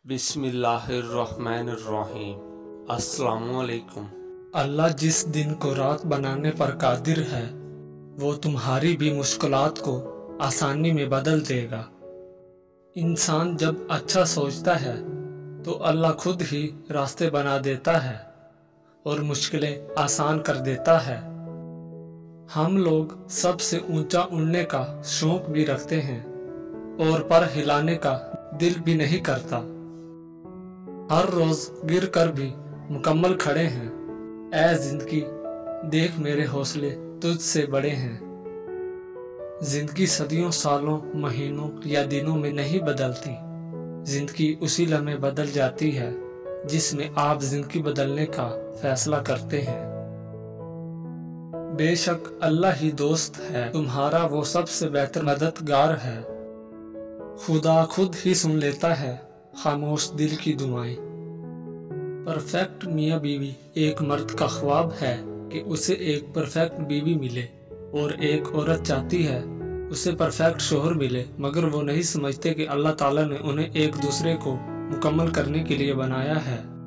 बिस्मिल्लाहिर्रहमानिर्रहीम। अस्सलामुअलैकुम। अल्लाह जिस दिन को रात बनाने पर कादिर है, वो तुम्हारी भी मुश्किलात को आसानी में बदल देगा। इंसान जब अच्छा सोचता है तो अल्लाह खुद ही रास्ते बना देता है और मुश्किलें आसान कर देता है। हम लोग सबसे ऊंचा उड़ने का शौक भी रखते हैं और पर हिलाने का दिल भी नहीं करता। हर रोज गिर कर भी मुकम्मल खड़े हैं। ऐ जिंदगी देख मेरे हौसले तुझसे बड़े हैं। जिंदगी सदियों, सालों, महीनों या दिनों में नहीं बदलती। जिंदगी उसी लम्हे बदल जाती है जिसमें आप जिंदगी बदलने का फैसला करते हैं। बेशक अल्लाह ही दोस्त है तुम्हारा, वो सबसे बेहतर मददगार है। खुदा खुद ही सुन लेता है खामोश दिल की दुआएं। परफेक्ट मियाँ बीवी एक मर्द का ख्वाब है कि उसे एक परफेक्ट बीवी मिले, और एक औरत चाहती है उसे परफेक्ट शोहर मिले, मगर वो नहीं समझते कि अल्लाह ताला ने उन्हें एक दूसरे को मुकम्मल करने के लिए बनाया है।